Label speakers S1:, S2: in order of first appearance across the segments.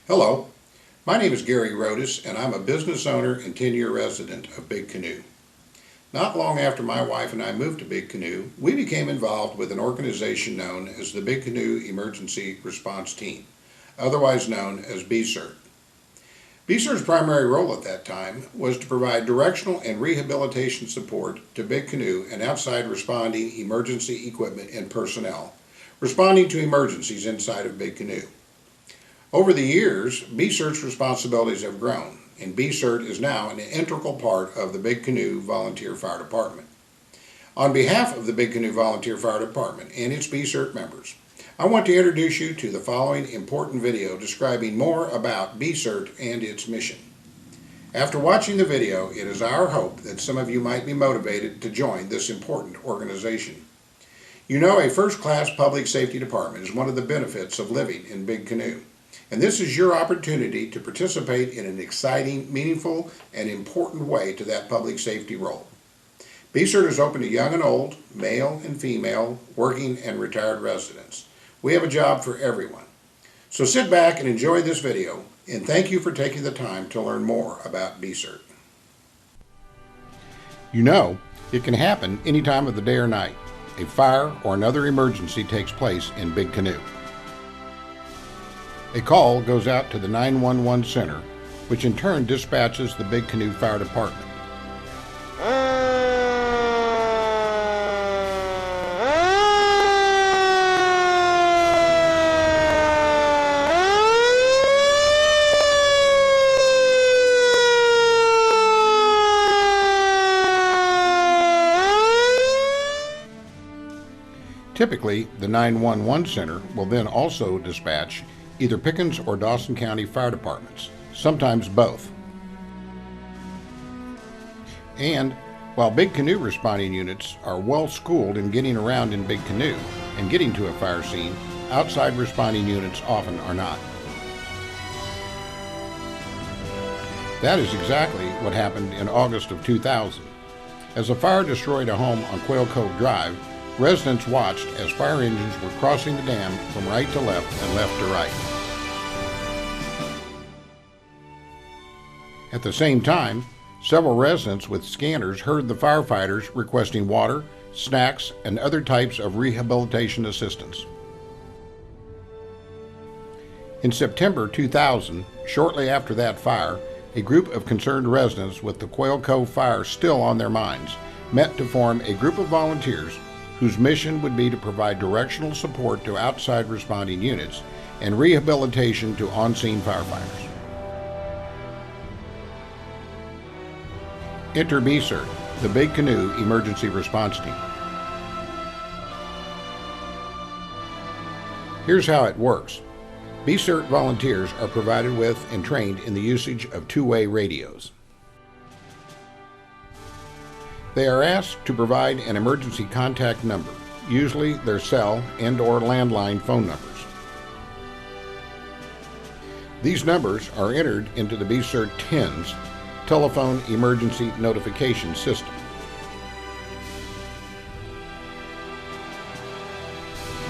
S1: Hello, my name is Gary Rodas, and I'm a business owner and 10-year resident of Big Canoe. Not long after my wife and I moved to Big Canoe, we became involved with an organization known as the Big Canoe Emergency Response Team, otherwise known as BCERT. BCERT's primary role at that time was to provide directional and rehabilitation support to Big Canoe and outside responding emergency equipment and personnel, responding to emergencies inside of Big Canoe. Over the years, BCERT's responsibilities have grown, and BCERT is now an integral part of the Big Canoe Volunteer Fire Department. On behalf of the Big Canoe Volunteer Fire Department and its BCERT members, I want to introduce you to the following important video describing more about BCERT and its mission. After watching the video, it is our hope that some of you might be motivated to join this important organization. You know, a first-class public safety department is one of the benefits of living in Big Canoe. And this is your opportunity to participate in an exciting, meaningful, and important way to that public safety role. BCERT is open to young and old, male and female, working and retired residents. We have a job for everyone. So sit back and enjoy this video, and thank you for taking the time to learn more about BCERT. You know, it can happen any time of the day or night. A fire or another emergency takes place in Big Canoe. A call goes out to the 911 center, which in turn dispatches the Big Canoe Fire Department. Typically, the 911 center will then also dispatch either Pickens or Dawson County Fire Departments, sometimes both. And while Big Canoe responding units are well schooled in getting around in Big Canoe and getting to a fire scene, outside responding units often are not. That is exactly what happened in August of 2000. As a fire destroyed a home on Quail Cove Drive, residents watched as fire engines were crossing the dam from right to left and left to right. At the same time, several residents with scanners heard the firefighters requesting water, snacks, and other types of rehabilitation assistance. In September 2000, shortly after that fire, a group of concerned residents with the Quail Cove fire still on their minds met to form a group of volunteers whose mission would be to provide directional support to outside responding units and rehabilitation to on-scene firefighters. Enter BCERT, the Big Canoe Emergency Response Team. Here's how it works. BCERT volunteers are provided with and trained in the usage of two-way radios. They are asked to provide an emergency contact number, usually their cell and/or landline phone numbers. These numbers are entered into the BCERT TENS, Telephone Emergency Notification System.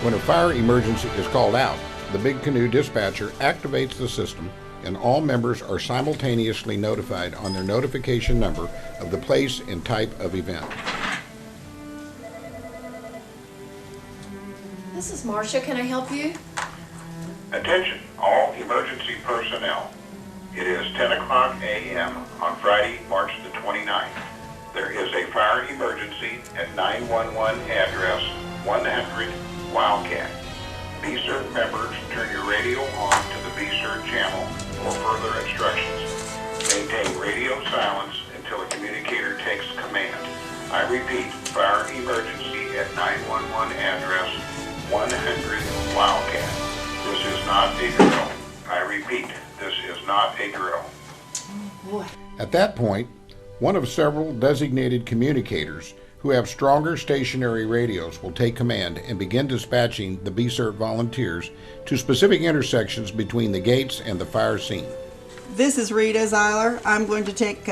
S1: When a fire emergency is called out, the Big Canoe dispatcher activates the system and all members are simultaneously notified on their notification number of the place and type of event.
S2: This is Marcia. Can I help you?
S1: Attention, all emergency personnel. It is 10 o'clock a.m. on Friday, March the 29th. There is a fire emergency at 911 address 100 Wildcat. BCERT members, turn your radio on to the BCERT channel for further instructions. Maintain radio silence until a communicator takes command. I repeat, fire emergency at 911 address 100 Wildcat. This is not a drill. I repeat, this is not a drill.
S2: Oh boy.
S1: At that point, one of several designated communicators who have stronger stationary radios will take command and begin dispatching the BCERT volunteers to specific intersections between the gates and the fire scene.
S3: This is Rita Zeiler. I'm going to take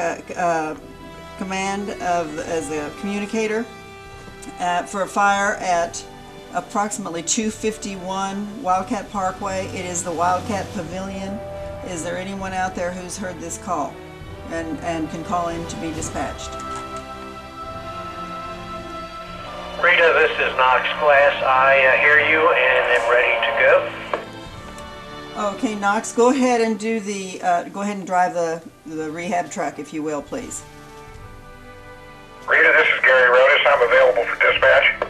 S3: command as a communicator for a fire at approximately 251 Wildcat Parkway. It is the Wildcat Pavilion. Is there anyone out there who's heard this call and can call in to be dispatched?
S4: Rita, this is Knox Glass. I hear you and am ready to go.
S3: Okay, Knox, go ahead and do the go ahead and drive the rehab truck, if you will, please.
S4: Rita, this is Gary Rodas. I'm available for dispatch.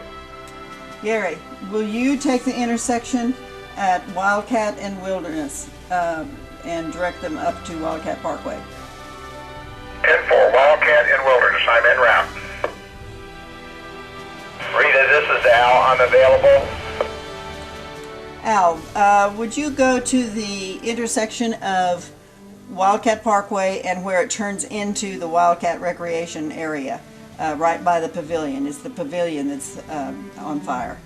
S3: Gary, will you take the intersection at Wildcat and Wilderness and direct them up to Wildcat Parkway?
S4: 10-4, Wildcat and Wilderness. I'm en route. Rita, this is Al. I'm available.
S3: Al, would you go to the intersection of Wildcat Parkway and where it turns into the Wildcat Recreation area, right by the pavilion? It's the pavilion that's on fire.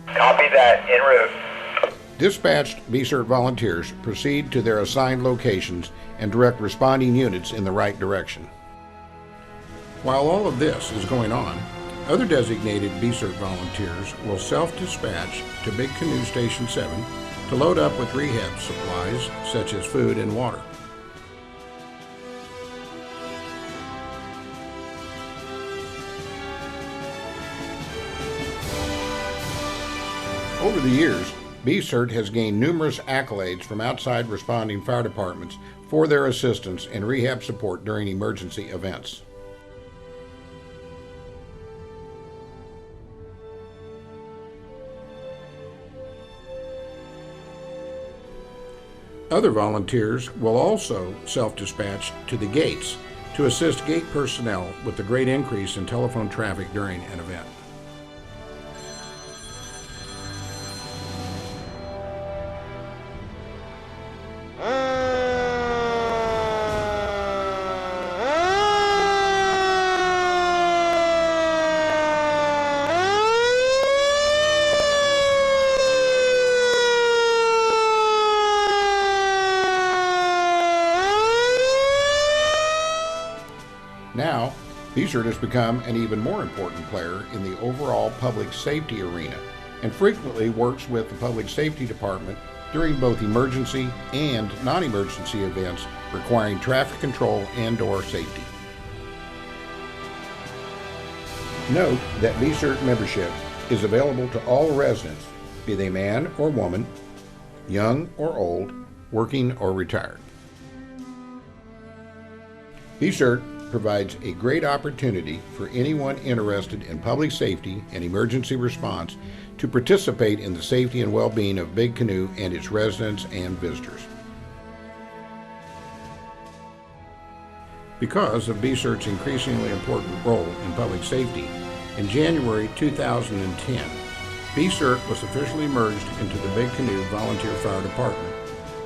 S4: Copy that. En route.
S1: Dispatched BCERT volunteers proceed to their assigned locations and direct responding units in the right direction. While all of this is going on, other designated BCERT volunteers will self-dispatch to Big Canoe Station 7 to load up with rehab supplies such as food and water. Over the years, BCERT has gained numerous accolades from outside responding fire departments for their assistance and rehab support during emergency events. Other volunteers will also self-dispatch to the gates to assist gate personnel with the great increase in telephone traffic during an event. Now, BCERT has become an even more important player in the overall public safety arena and frequently works with the Public Safety Department during both emergency and non-emergency events requiring traffic control and/or safety. Note that BCERT membership is available to all residents, be they man or woman, young or old, working or retired. BCERT provides a great opportunity for anyone interested in public safety and emergency response to participate in the safety and well-being of Big Canoe and its residents and visitors. Because of BCERT's increasingly important role in public safety, in January 2010, BCERT was officially merged into the Big Canoe Volunteer Fire Department,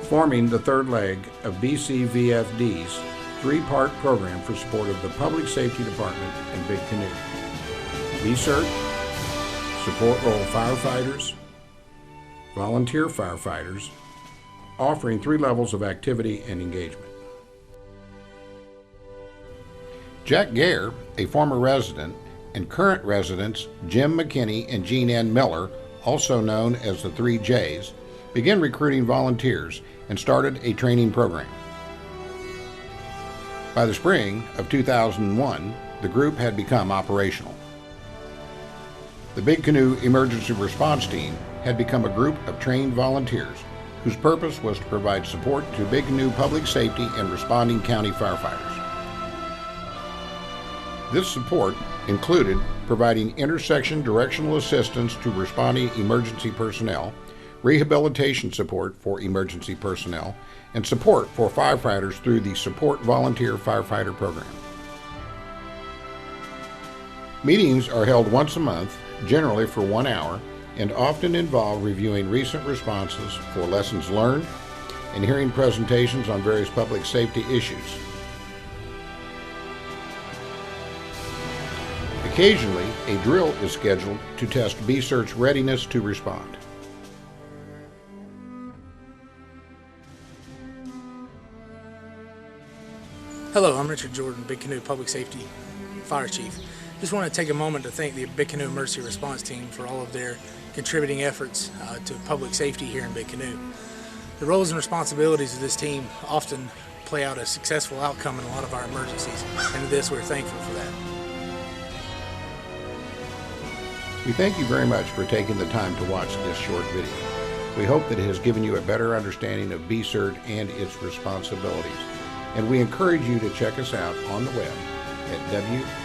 S1: forming the third leg of BCVFD's three-part program for support of the Public Safety Department in Big Canoe. BCERT, support role firefighters, volunteer firefighters, offering 3 levels of activity and engagement. Jack Gare, a former resident, and current residents Jim McKinney and Jean Ann Miller, also known as the 3 J's, began recruiting volunteers and started a training program. By the spring of 2001, the group had become operational. The Big Canoe Emergency Response Team had become a group of trained volunteers whose purpose was to provide support to Big Canoe public safety and responding county firefighters. This support included providing intersection directional assistance to responding emergency personnel, rehabilitation support for emergency personnel, and support for firefighters through the Support Volunteer Firefighter Program. Meetings are held once a month, generally for 1 hour, and often involve reviewing recent responses for lessons learned and hearing presentations on various public safety issues. Occasionally, a drill is scheduled to test BCERT's readiness to respond.
S5: Hello, I'm Richard Jordan, Big Canoe Public Safety Fire Chief. Just want to take a moment to thank the Big Canoe Emergency Response Team for all of their contributing efforts to public safety here in Big Canoe. The roles and responsibilities of this team often play out a successful outcome in a lot of our emergencies, and in this we're thankful for that.
S1: We thank you very much for taking the time to watch this short video. We hope that it has given you a better understanding of BCERT and its responsibilities. And we encourage you to check us out on the web at www.bcert.org.